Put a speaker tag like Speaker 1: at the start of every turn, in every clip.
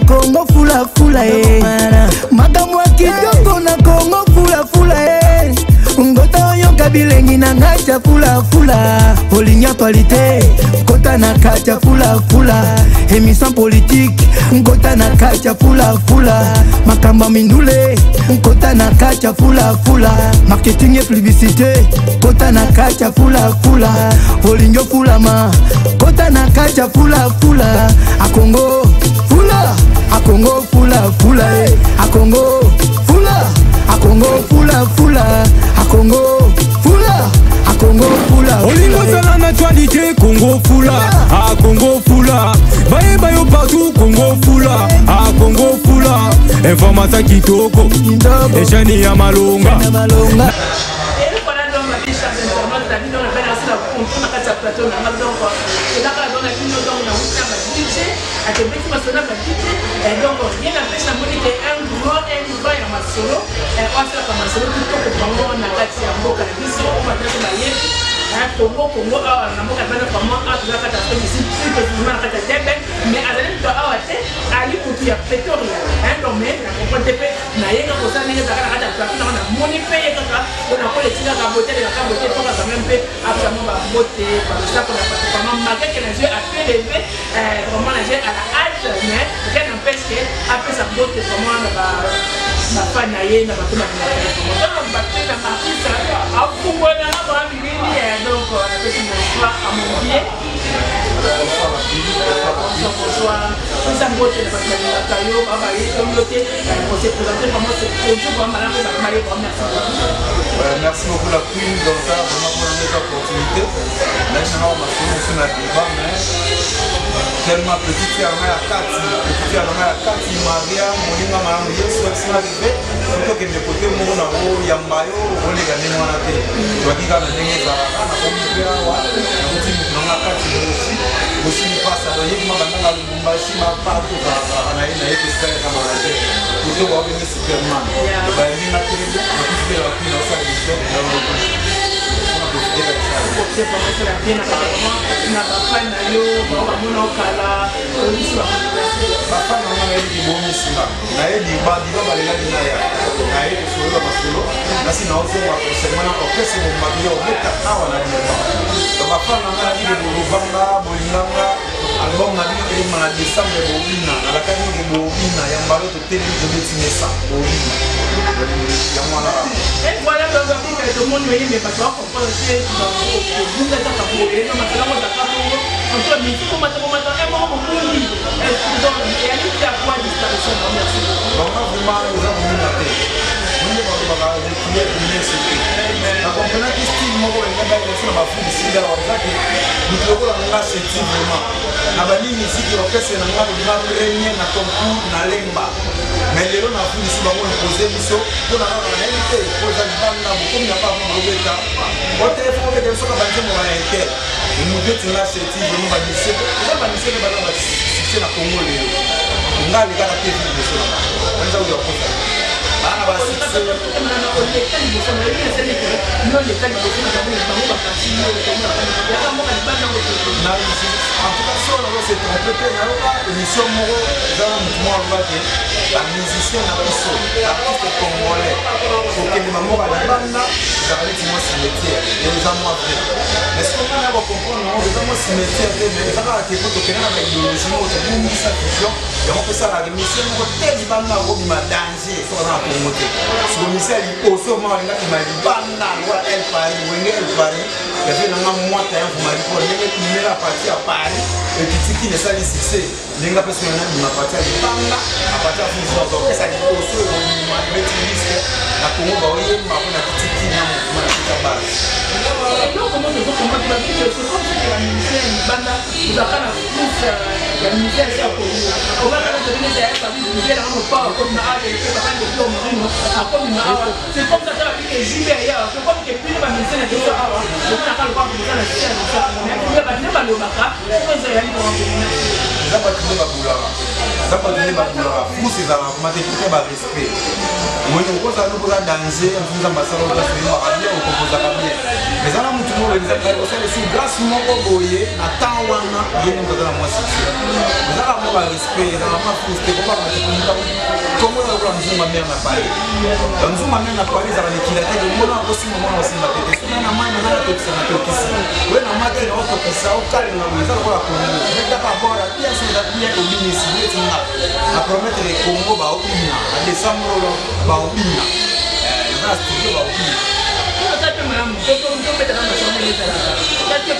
Speaker 1: Congo fula fula makamwa kitoko na Congo fula fula ngota yoka bilengi na ngacha fula fula Olinya qualité kota na kacha fula fula émission politique ngota na kacha fula fula makamba mindule kota na kacha fula fula marketing et publicité kota na kacha fula fula Olinyo fula ma kota na kacha fula fula a Congo fula a Congo fula fula a Congo fula a Congo fula fula a Congo fula a Congo fula
Speaker 2: Olingo sala naturalité Congo fula a Congo fula baye bayo partout Congo fula a Congo fula information kitoko eshani ya malonga
Speaker 3: Congo Congo a na moka bana kama atula kata kwa misi kwa kata debe mais azali to awate ali kutu ya Pretoria donc mais na ko tepe na yenga ko sana yenga kata kata na moni pe kaka na ko le tinga ka bote pour ka même pe après mo ba bote par ça pour la kama magake na jeu a fait lever comment la jeu à la halte mais rien n'empêche que après sa bote comment na fa na yenga ba tuma na donc ba tena martisa a fungwa na ba mini donc on a fait une histoire à mon pied. Bonsoir. Nous avons voté le bâtiment de la Caillou, on va y communauté, on s'est présenté comment c'est produit, on va aller
Speaker 4: merci beaucoup la Queen dans ça, vraiment pour cette opportunité. Maintenant, on va faire un débat, mais tellement petit, il y a un Kati, Maria, Molinga, Maria, soit si on arrive, plutôt que de côté, on a Yambayo, on les gagne, on a fait. Tu vas dire que les gens aussi passe à l'œil, ma bande à Lubumbashi, ma part pour la haine qui se fait à Manger. Plutôt qu'on va venir Superman. Il va venir à Queen, on va faire la Queen dans sa émission. album na bino na décembre bobina na kani ke bobina ya mbalo to tele de betinesa bobina ya mwana
Speaker 3: voilà donc tout le monde mais pas toi comprendre que vous êtes à boire non mais là on a pas on peut mais faut matin et moi on peut dire donc et aller faire quoi disparition merci
Speaker 4: donc vraiment nous avons une tête nous on va reculer une série na comprendre que style moko en ngaba ile sina mafundi sida wakati nitokola nga seti vraiment na bani muziki orchestre na nga na premier na concours na lemba mais lelo na fundi si bango poser biso pour na na été poser banda beaucoup na pas pour robeta ote faut que des soka banje mo na été nous devons la seti vraiment ba lycée ba lycée ba na c'est na Congo lelo nga le gars qui est de cela on va vous raconter ana ba six en tout cas, si on a cette trompette, l'émission Moro, la musicien n'a pas son artiste congolais. Pour que les mamans à la bande, ça va être mon cimetière. Et les amours après. Mais ce qu'on va comprendre, non, les amours cimetière, mais ça va être pour que avec l'idéologie, on a une sa vision. Et on peut ça la l'émission, on va tellement bande, on va danger, ça va pour monter. Si on essaie de poser au moins, il m'a dit bande, elle Paris, elle Paris. Il y avait un mois, il m'a dit pour les la partie à Paris. Et puis qui ne s'est succès, les gars parce qu'on a une partie à Banga, à partir de Foucault, ça dit au sol, on m'a dit la Congo, on a petit qui n'a pas
Speaker 3: comment tu vas dire que c'est comme si la musicienne Banda, vous avez la pousse, la musicienne c'est à Congo. On va faire des gens qui viennent à pas comme na et que ça va de Marino, à comme na. C'est comme ça que la vie est Gibéria, c'est comme que plus la musicienne est de ça. Donc on a pas le droit de faire la musicienne. Mais on va pas le baka, on va y aller pour un peu.
Speaker 4: Ça va tenir ma boulard. Ça va tenir ma boulard. Vous c'est ça, vous m'avez tout pas respect. Moi je pense à nous pour danger, vous ambassadeurs de ce pays, on compose à bien. Mais ça là nous grâce moko boye na temps wana yeni mtoto na mwasi ezaka moko respect ezaka ma frustré ko ba komo na kwa nzuma mère na pale nzuma mère na pale ezaka lekila te ko mona ko sima mona osimba tete sona na mai na tokisa na tokisi we na maki na tokisa o kale na mweza ko la komo neta pa bora bien sur la bien au ministre etinga a promettre Congo ba obina a décembre ba obina na studio ba obina
Speaker 3: Quelque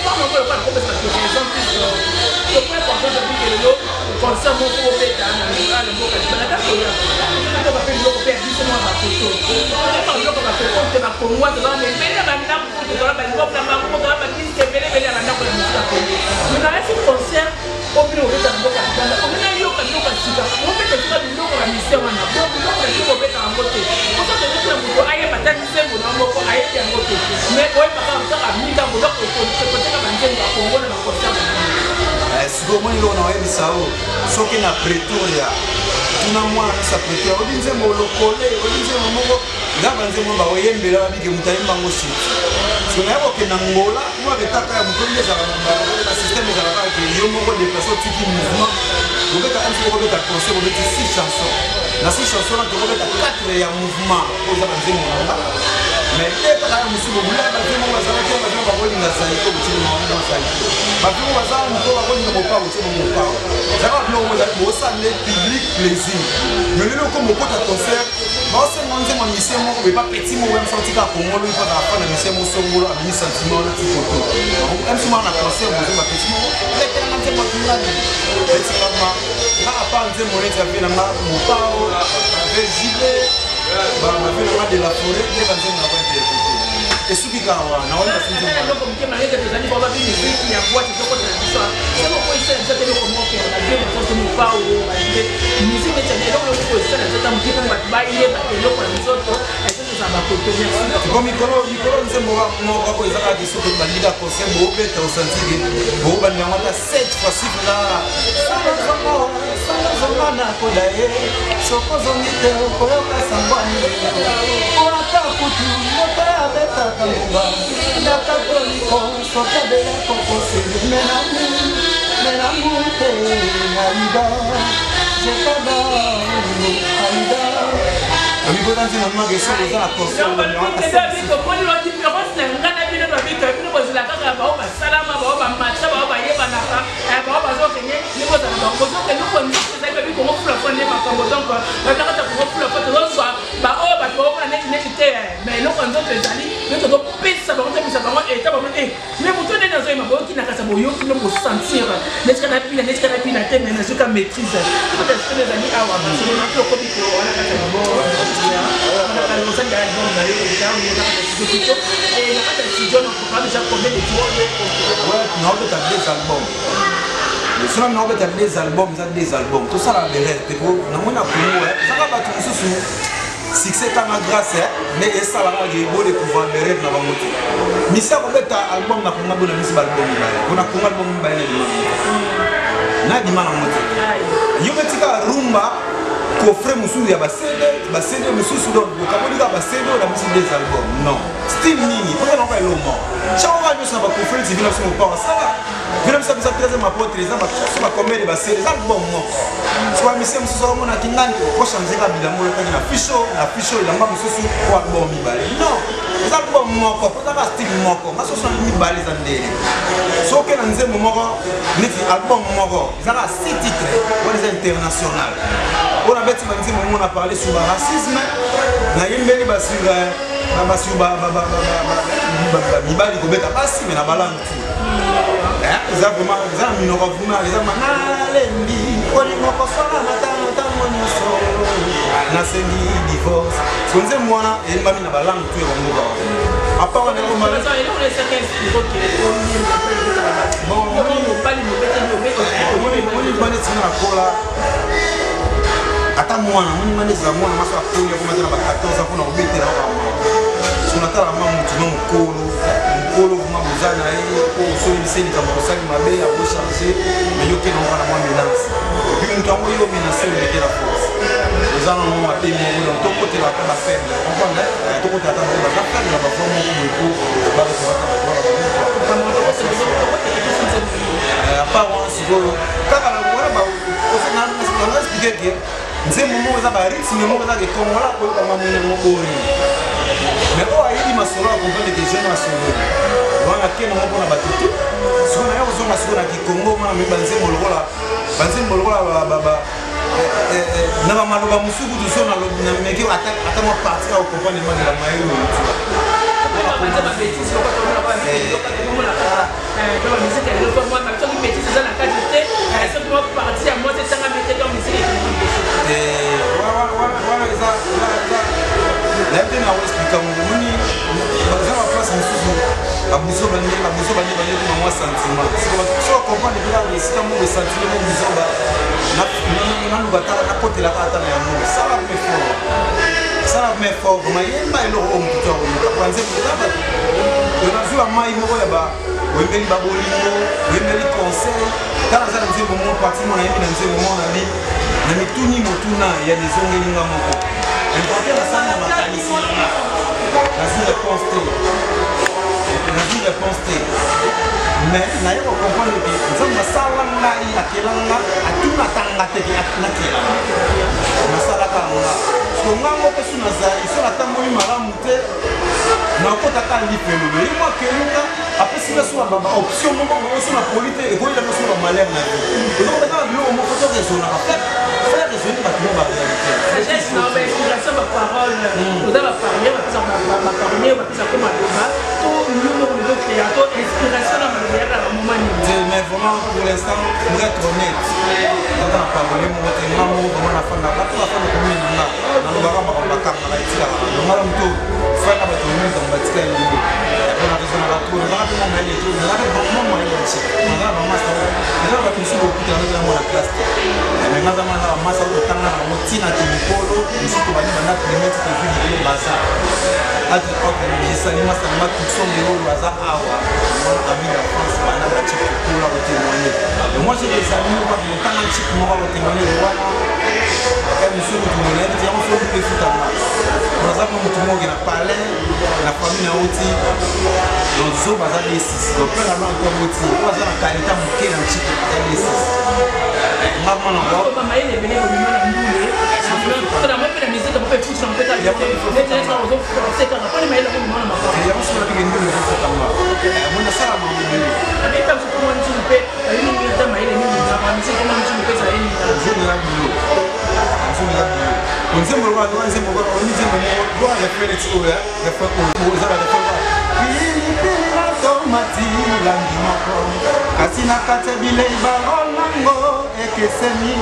Speaker 3: part, on peut pas comprendre parce que les gens plus le point important c'est que le concert mon pour bêta na le mot que na ka koya ka ba pe le ko pe biso mo ba photo ka ba ko ba photo te ba ko moi de mais mais ba na ko de ba ko na ba ko ba ki ke bele bele na ko na ko mais na ce concert au bureau de ta boka na ko na yo ka no ka sika mo pe te ba no ko na mission na bo no ko ko beta en côté ko to de na ko aye ba ta se mo na mo ko aye ya en côté mais ko ba ka ta mi ka mo ko ko ko te ka ba nje ba ko ngona na ko ta
Speaker 4: sikomo ilo na oyebisa o soki na pretoria tuna mwana sa pretoria odi nzembo lokole odi nzembo moko ngaba nzembo baoyembela babike moto ayembango siti so naye kokenda ngola mwa betaka ya mokonde ezala na systeme ezalaka ke yo moko deplace otiki mouvement kobeta msi kokobeta concert kobeti 6 chanson na 6 chanson na tokobeta 4 ya mouvement po eza banzembo nanga mais etaka ya mosusu bobulaka banzembo bazalaki ya banzembo bakolinga zaiko botili mawana zaiko banzembo bazala moko bakolinga mopao botili mopao ezalaka biloko ozali bosale public plaisir mais lelo ko mokota concert baosenga nzembo ya misie moko bepa peti moko ya msotika kongolo ipo azala fana misie mosongolo amini sentiment na tikoto mc moko na concert bozemba peti moko letelanga nzembo akingali etingama kaka pa nzembo neti ape nanga mopao vergibe bavena de la forêt nde banzembo na kointerprete esuki kaka wana naoyeba si nzembo mikolo nzembo moko ezaka kisoki bandika concert boobeta osantiri boobandanga ata 7 fois sifre na sanazonga na koda ye sokozongi te okoyoka sambwani ata kutu moto abetaka mbumba ndakatoliko sokebela kokoseli menangu te alida jekada alida amikola nzina mage soko eza na concert sona na obeta des albums za des albums tout ça la berel te ko na mona Congo ça va tout susu succès kama grâce mais ça la ga bo de pouvoir berel na bango te misa ko beta album na Congo bona misa album ba bona Congo album ba na di mana moto yo betika rumba coffret mususu ya ba CD mususu donc kabonika ba CD na misa des albums non style nini pour na ba lomo chaque fois nous ba coffret di vina sur pas ça vina misa bisa très ma pote les amba so ba combien de ba CD album moko soit misa mususu mona kingani ko changer ka bilango na fisho la mba mususu ko album mibale non les albums moko pour na style moko ma so so mibale za ndele so ke na nzembo moko niti album moko za 6 titres pour les international on a bêti manzi on a parlé sur le racisme na yembeli basura na basuba mibali ko beta basi mais na balangu ça vraiment ça minoko vraiment ça manalembi oni moko sala matano tango nyoso na sengi divorce sonze mwana elmami na balangu tu ya ngoba apa on est au mal ça il est certain bon on bani tsina kola ata mwana muni maneza mwana maso akoya kuma tena ba 14 kuna ubetela ba sunatala mama mtu mkolo kuma buzana yeye ko so biseni kama kusali mabe ya bo changer mais yoke no mwana mwa menace puis mtu amwe yo menace le kera force uzana no mwa pe mo do to kote la ba faible comprendre to kote ata ba ka na ba forme ko ba ko ba sikoyo kaka na wana ba na expliquer que nzembo moko eza ba rythme moko eza kekongola koyoka mamene mobori mais oyo ayebi masolo ya comprendre que jeune masolo wana kena moko mpona bato te siko na ye kozonga siko na kikongo mwana me banzembo lokola na bamaloba mosuku toso na meki ata mwa parti ya kokomprendre mandela mayelo nayebi te na oexplika moni baza na place mosusu babiso bandeko na mwa sentiment so comprendre mpeka esika moko esentiment mo biso naluka nakotelaka ata na yango sala me fort mayemba eloko oyo motutu akoyoka panze nazwa mai moko ya oyembeli babolingo oyembeli conseil tala aza na nzembo mo parti mo nayebi na nzembo mo na mituni motuna ya nezongelinga moko important nasala na makanisi nazwi réponse te mais naye kocomprendre ke nzambe asala ngai akelanga atunatanga teke nakelanga nasalaka nga so ngango mpe so nazali so natamboli malamu te nakotaka lipelolo ye mwa keluka apesi mpe so baoption moko so na poli te ekoyelanga so bamalere na yo ozokopesa babiloko moko to raisonnaka faire raisonner bato mo baréalité oza baparler bapesa baparler bapesa ko maloba to nyongo kozo créa to inspiration na maloba yaka na moment nini mais vraiment pour l'instant pour être honnête oza na parole moko te nga moko vraiment nafanda bato bafanda komini nanga nalobaka makambo bakangaka etikaka nongala moto fana bato mingi batika elongo mpona raison na bato nazaka mpe mwa mayele to nazaka vraiment mayele nti nazaka bamasa nazaka bato mosusu bokutana nzela mwana classe te mais nga zama na bamasa otanga na bango ntina kimikolo mosusu bani banda trimètre tozwi likolo baza atre autre jesali masalama tukson lelo baza awa ami ya france bana bachik kola kotémoigner et moi j'ai des amis oyo bakotanga chik moko kotémoigner wana kaka mosusu motu monayebi ti yango fo mpe futanga naza mpe motu moke na palais na famille na oti lozo baza d6 donc mpe na blanc to boti oyo baza na kalita moke na chik ya d6 nga mwana ngo bamayele ebele bomima na mbule na mpe na musique mpe fusa mpe ta lettre ozo seka na pole mayele bomima na makolo ya musu na bige ndule zo kama mona sala mambo ni abi pa ko mwana nchi mpe ayini ni ta mayele ni na ma musique mwana nchi mpe sa yini na zo na bilo nzembo lwa nzembo lwa nzembo lwa ya fere tsoya ya fa ko za la fa pili na tomati langi moko kasi na kate bilei baronango ekeseni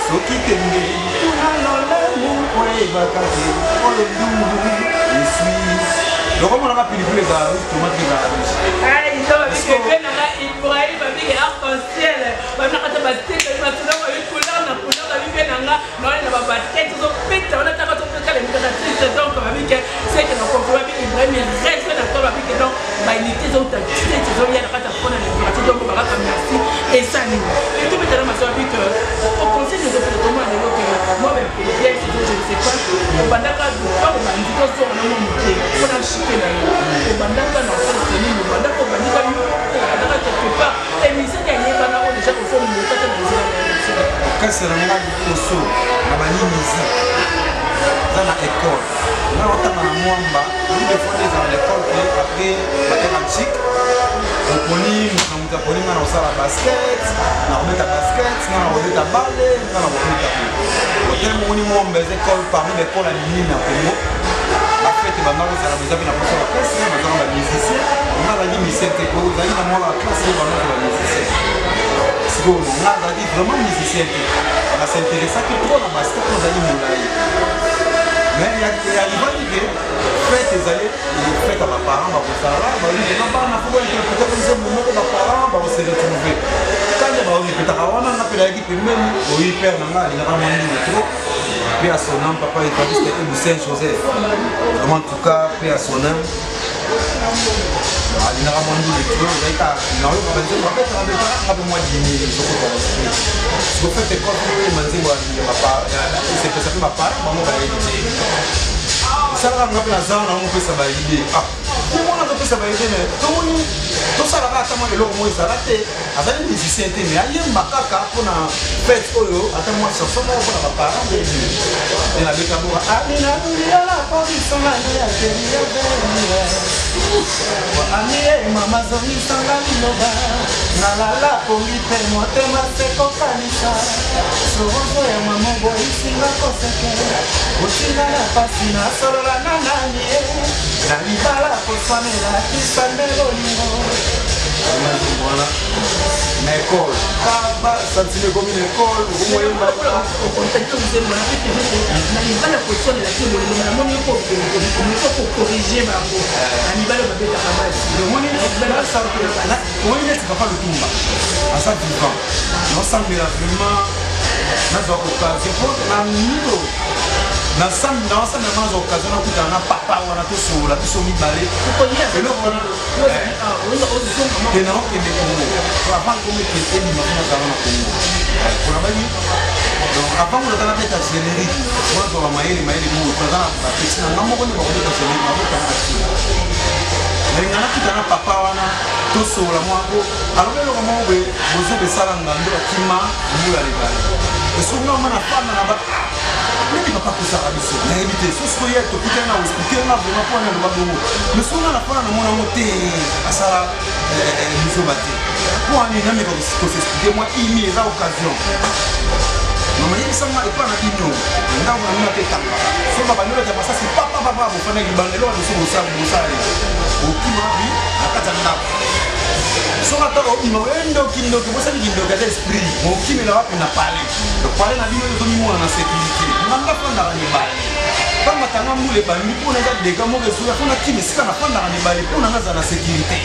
Speaker 4: soki tenge tuna lolemu oyebaka te oyo ndungu esui loko monaka pilipili ezala tomate ezala Ibrahim babike arc-en-ciel banakata bastika batunanga couleur na couleur babike nanga naona ba basket zo peta wana taka to peta les triste donc babike c'est que na comprendre babike Ibrahim reste na to babike donc ba unité zo ta tite zo ya nakata pona na parti donc ba ka merci et ça ni et tout peta na maso babike au conseil de comment on évoque moi même bien je ne sais pas au bandaka do pas au bandiko so na mo muté on a chiqué na au bandaka na so ni au bandaka au bandika quelque part et musique ya yeba na on déjà au fond de tata na zela kasi na nga koso na bani musique za na école na otanga na mwamba ni de fois dans l'école que après ba érantique on poni na muta poni na osala basket na obeta basket na obeta balle na obeta hotel moni mwamba les écoles parmi les écoles à l'île na Congo la fête banda ko sala bezapi na posa classe na banda ba musicien on a la musicien te ko za na moi la classe ba na ba musicien siko on a dit vraiment musicien te on s'intéresse que trop na basket on a dit molai mais il y a arrivé que fête ezali fête ba parents ba ko sala ba dit na ba na ko que peut-être les moments ba parents ba se retrouver quand ba on peut ta wana na pela équipe même au hyper na nga na ramani trop paix à son âme, papa établisste et Saint-Joseph. Vraiment, en tout cas, paix à son âme. Il n'a pas de tout. Il n'a pas de moi dîner. Je fais des cours pour lui, c'est que ça fait ma part, maman va l'éviter. Ça va me rappeler à ça, on a fait ça va l'idée. Ah, ça va aider mais tout ça là attends moi le logo moi ça là té azali musicien té mais ayemba kaka pona fête oyo attends moi ça somo pona ba parents de et la beka boa amina ya la position là ya teria belle ami mama zongi sanga linoba nalala pongi pe motema seko kanisa sozo ya mama boy singa koseke otinga na pasi na solola na nani na libala koswanela kisande bolingo voilà mais école kaba santime comme une école vous voyez ma
Speaker 3: au contact vous êtes voilà na libala koswanela ki bolingo na moni ko corriger bango na libala ba beta kabasi
Speaker 4: le moni libala ça na oui net papa le tumba à ça vivant l'ensemble là vraiment na zo occasion pour na mito na sam na sam na zo occasion na kuta na papa wana to sola to somi balé et le wana et non que les Congo avant comme que et ni maintenant ça na Congo pour la bani donc avant on a fait ta générique moi zo maïli mo pour ça la petite na ngamo ni ba ko ta générique ma ko ta mais ngana kuta na papa wana to sola mo ko alors le mo be bozo be sala ngando kima mula libala et souvent on a femme na ba mais il va pas pousser à biso na éviter ce que y a to kuta na expliquer na vraiment pour na ba bongo mais souvent na fana na mona moté asala miso baté pour ani na me ko s'expliquer moi imi eza occasion mama yiki sama epa na bino ndango na mona te tanga so baba ndelo ta masasi papa bo fana libandelo wa biso bosale okima bi akata ndako so ata okima wendo kindo ke bosali kindo ka esprit mo kimi la wapi na parler donc parler na bino to mimo na sécurité ngamba fanda ni bale kama tanga mule bandi pona za dega mo resu ya fona kimi sika na fanda ni bale pona ngaza na sécurité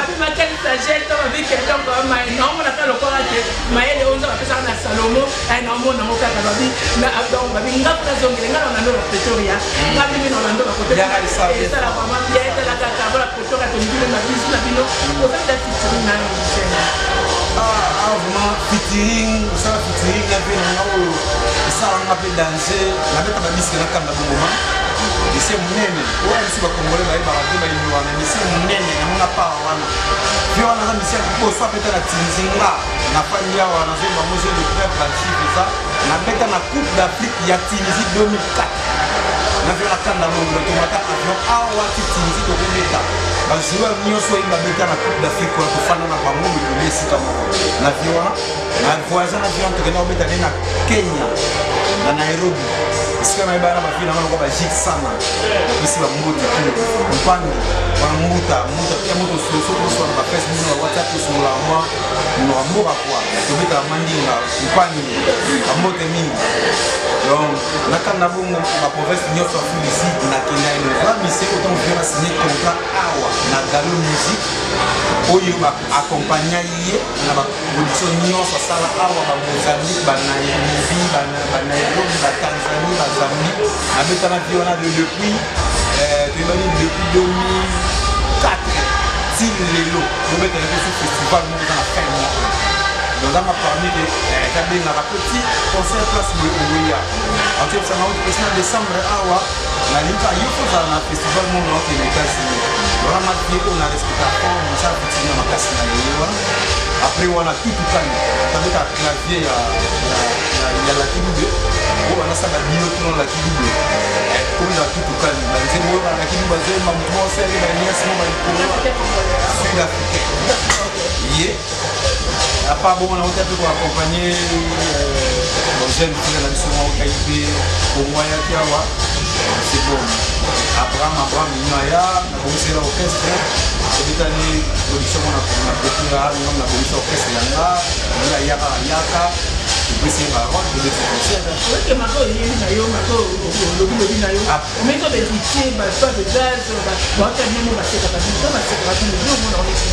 Speaker 3: abi makali sagesse to babi quelqu'un comme mai non on a le quoi que mai le onze apesa na Salomo et non mon amour kaka babi na donc babi ngapa na zongile ngala na ndo Pretoria ngapi bino na ndo côté et ça la maman bien la kaka voilà Pretoria to ndile na biso na bino au fait d'être featuring na
Speaker 4: vraiment featuring ça featuring na bino ngao ça on a fait danser la bête ba biso na kanda bongo c'est munene oya biso bakongole baye bakate bayini wana misi munene namona pawa wana vio wana za misi akikoso apeta na tinzinga na fandi awa nazomba mose le frère Bachir eza na beta na coupe d'Afrique ya Tunisie 2004 na vio na kanda bongo tomata avion awa ti Tunisie tokobeta bajoueur nyonso oyeba beta na coupe d'Afrique wana tofanda na bango mikolo esika moko na vio wana na voyage na vio tokenda kobeta nde na Kenya na Nairobi sika na ibara bafina mwana kwa bajik sana bisi ba mbuti mpandi wana mbuta pia moto soso kwa na Facebook na WhatsApp sur la moi no mboka kwa tobeta mandinga mpandi ambote mingi donc nakanda bongo ba province nyonso afuni ici na Kenya ino va mise autant que na signer contrat awa na Galo Music oyo ba accompagner ye na ba production nyonso sala awa ba Mozambique ba Namibie ba Nairobi ba Tanzanie ba Zambie abeta na viona depuis 2004 til lelo tobeta na festival mo na fin mo donc on a parmi de j'avais un petit concert place de Ouya en tout cas en décembre awa la liga il faut dans le festival mon nom qui est États-Unis on a marqué on a respecté on a fait une makasi na lelo après on a tout calme avec un clavier ya la kibude on a ça la bioton la kibude comme dans tout calme dans ces mots la kibude c'est ma moi c'est la nièce moi sud-africain yeah à part bon on a été pour accompagner les jeunes qui sont sur le Caïbé au moyen Kiawa c'est bon Abraham Inaya na commencé l'orchestre cette année production on a préparé on a commencé l'orchestre yanga on a yaka puis c'est marrant de concert
Speaker 3: oui que mako yini na yo mako lobi na yo mais to héritier ba pas de jazz ba ta bien mo ba c'est pas tout le monde on est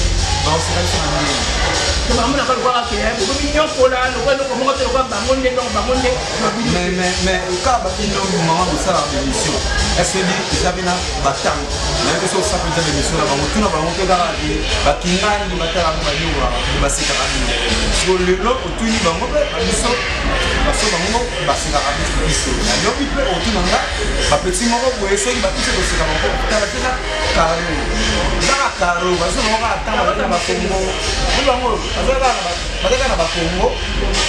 Speaker 4: non c'est pas ça
Speaker 3: mais
Speaker 4: quand il y a un moment de ça dans l'émission est-ce que vous avez un battant mais que ça peut dans l'émission na bango tuna bango pe kaka bakingani batala mo baliwa basekaka bino so lelo otuni bango pe biso baso bango basekaka biso na yobi pe otuna nga bapeti moko boye soki bakise koseka bango tala tena karo zaka karo baso bango kaka tanga batala bakongo mo bango bazaka na bakongo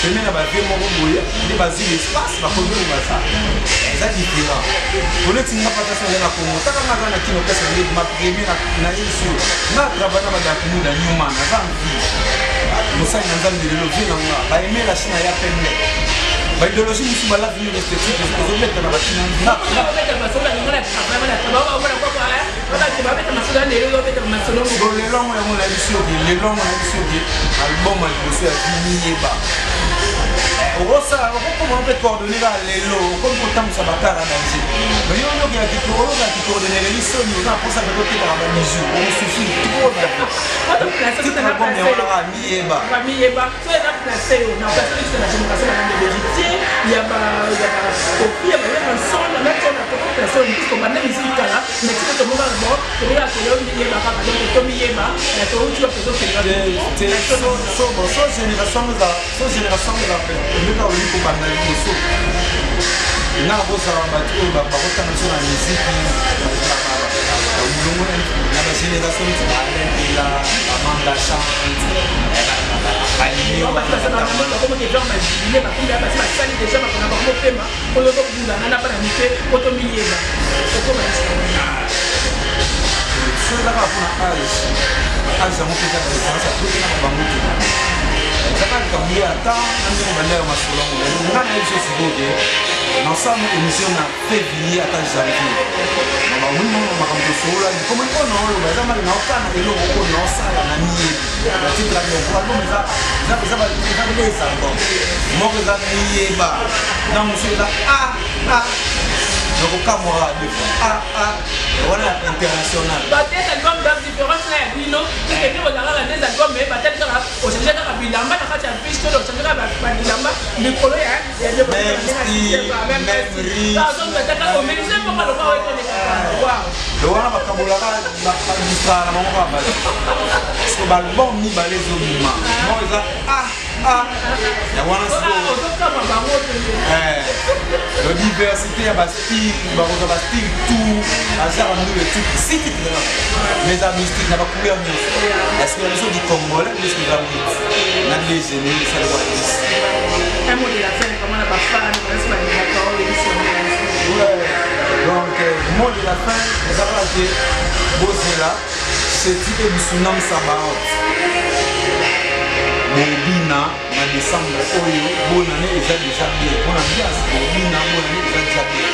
Speaker 4: pembe na bavie moko boye nde bazwi l'espace bakongo baza eza différent tonetinga patation na kongo taka nga na kino pesa nde ma premier na yesu na travail na badakunu na nyuma naza mvi mosali na nzambe lelo vie na nga baeme la chine ya pembe baidéologie mosusu balavi yo esthétique ezobeta na batina lelongo yango nayebisi yoki lelongo nayebisi yoki album ya liboso ya vimiyeba okokoma mpe coordonné kaka lelo okomi kotambusa bakara danger mais yo oyokaki coordonné lisoni oza mposa mpe kotekaka bamiju omosusu titralbum yango kaka miyeba ndeka oli kobanda liboso nga bozala bato oyo bakotanga biso na miziki mulongo na bagénération neti baalempela bamanda chante soelaka mpona age yango mpe kaka référence atokenaka bango te ezaka likambo ye ata na ndenge banda yo masolongo nga na ye biso sikoke na ensemble émission na février ata janvier na bamoni makambo tosolola likomoni mpona oyo baza maki naokana eloko oyo naosala na miyebi batitraki album eza les album moko eza miyeba na mosu eza donc camarade de voilà international
Speaker 3: des albums dans différence là bino que nous regardons des albums mais peut-être que au changer de bilamba na kati ya fiche to changer ba bilamba mikolo ya de même donc peut-être au médecin pour pas le voir être wow
Speaker 4: le wana bakabola ba distra na moko ba parce que l'album ni ba les omima moi ça ya wana la diversité ya bastyle bakoza bastyle tout azara nous le tout si tu mais la mystique na ba couleur nyonso parce que les autres du Congolais les qui vont na les généraux ça doit être
Speaker 3: un mot de la fin comment on a pas fan parce que la parole est
Speaker 4: donc mot de la fin ça va être bozela c'est type du tsunami sabaot bobina na décembre oyo bonane eza déjà bien mpona bias bobina bonane eza déjà bien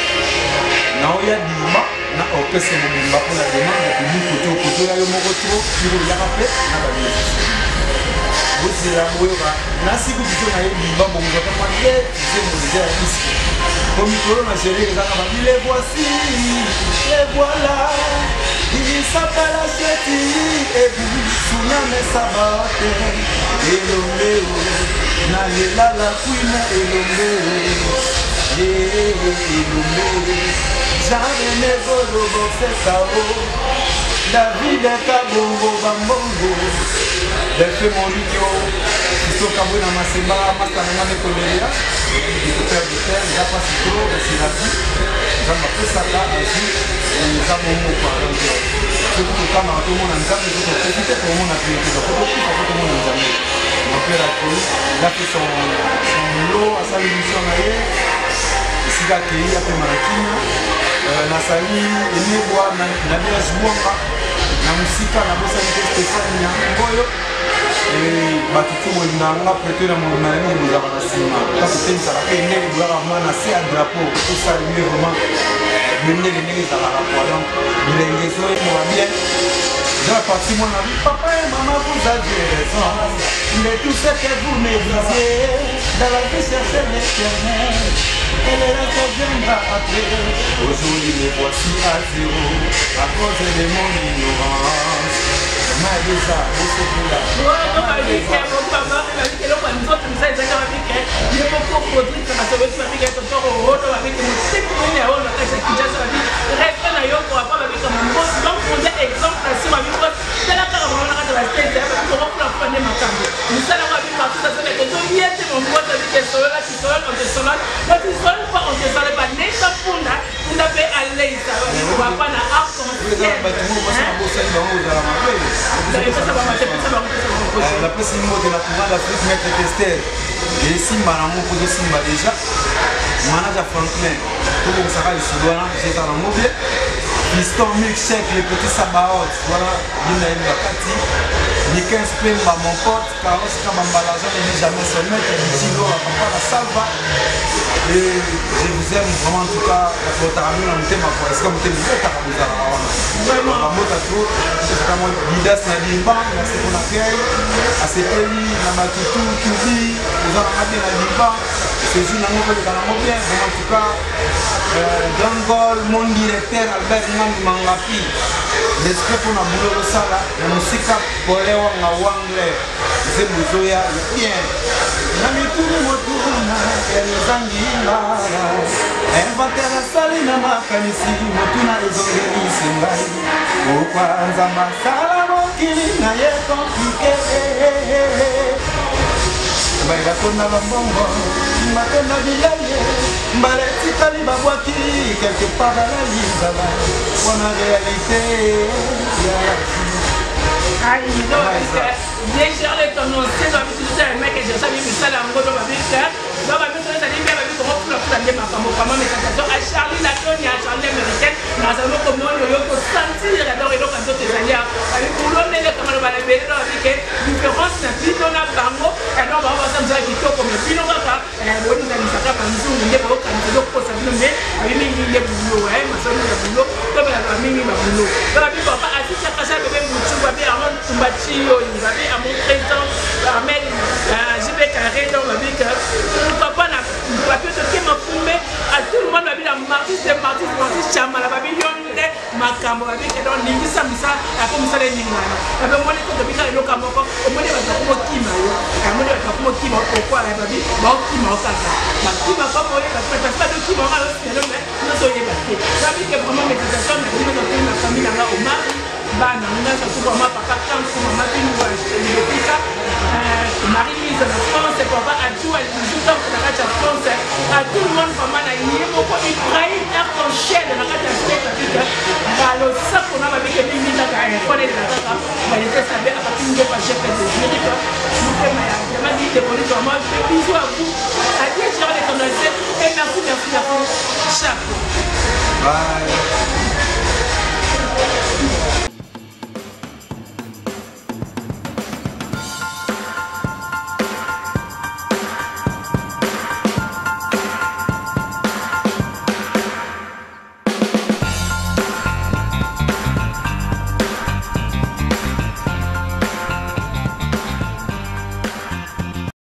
Speaker 4: na oya dima na opesa mobimba mpona demande public koto ya yo moko tro tikoyaka mpe na bamusicien bozela boyoka na siku biso na ye bimba bokozaka mwa ye zemoleza ya iske po mikolo na gere ezaka babi le voici le voilà il s'appelle Acheti et vous Tsunami Sabaoth Elombeo na lela la queen Elombeo Elombeo Jean-René Golobo Fesao David Kabongo Bambongo Delphi Monikyo Kisto Kabwe na Masemba Masana na Mekoleria Père de terre, il n'y a pas si trop, c'est la vie. J'en ai fait ça là, et ça m'a beaucoup parlé. C'est tout le temps, tout le monde en Zambie, tout le monde pour mon appui, tout le monde en Zambie. Mon père a connu, il a fait son lot à sa émission là. Ici, il a accueilli après Marakina. Nasali, Eneboa, Nadia Jouanga, Namusika, Nabosani, Stéphane, Nyangoyo. batutu bolinganga prete na monani bozaka na nsima kasi temisaka mpe ndenge bozaka mwa na se ya drapeau osalime vraiment ndenge ndenge ezalaka kwa donc bilenge ezoyekoka bien eza la partie mwana bi papa et maman vous avez raison mais tout ce que vous me disiez dans la vie chercher l'éternel et le reste viendra après aujourd'hui les voici à zéro à cause de mon ignorance Maïsa, vous êtes là. bato oyo basana bosali bango ozala mabe napesi mbote na tournoi d'Afrique maître Tester esimba na moko tosimba déjà manager Franklin tobongisaka lisolo wana eza na mobile Piston Milkshake le petit Sabaot voilà bina yebi bakati Nikens Pemba mon pote Carlos Kabambala je ne dis jamais son maître Bijilo la papa la salva et je vous aime vraiment en tout cas votre ami dans le thème pour est-ce que vous t'aimez bien ta kabouza vraiment la mota trop c'est vraiment Didas na Dimba na ce qu'on accueille à Sepeli na Matutu Tubi aux Arabes na Dimba c'est juste na moko dans la bien vraiment en tout cas Dangol mon directeur Albert Mangapi respect pour na boulot sala na musika polewa nga wangle zemuzoya bien na mituru motuna elizangi ngara envatera sali na makanisi motuna ezongeli sengai okwanza masala mokili na ye komplike baila kona bambongo makona bilaye mbale tikali babwaki quelque part à la lizala pour la réalité
Speaker 3: bien Charles ton nom c'est dans le mec et je sais que ça la ngodo ba bika ba ba bika ça dit bien ba bika ko la bien makambo kama message à Charlie la Tony à Charlie américaine na ça mo comme yo yo ko sentir alors et donc quand tu es allé avec pour l'homme les comme ba la belle dans la différence na bino na bango et donc ba ça me dit que comme bino ba boni na nisaka ba nzungu nde ba ko kanzo ko ça bino mais avec mingi nde boulot ma ça na boulot to ba la mingi ba boulot ba bika ba asisa kasa bebe mutu ba bien avant tumbachi yo nzabe à mon président Ahmed JB Carré dans ma vie papa na papier de qui m'a fumé à tout le monde la vie la martis chama la babi yonde makambo la vie dans l'ingisa misa à comme ça les ningana la be moni ko de bika lo kamoko o moni ba ko kima yo a moni ba ko kima pourquoi la babi ba kima o kaka ba kima ko mo le pas de kima on a le mais non so yeba la vie que vraiment méditation mais nous dans la famille là au mari bana muna surtout maman papa quand maman vient nous acheter Marie-Lise de France, papa a tout à la France, à tout le monde, maman a eu beaucoup de Ibrahim Arconchel, la carte à le sac qu'on a avec les mines à connaître la carte, il était savé à partir de la chef de l'Amérique. Je m'a dit de bonnes moi, je fais bisous à vous, à dire que j'ai et merci, chapeau.
Speaker 4: Bye.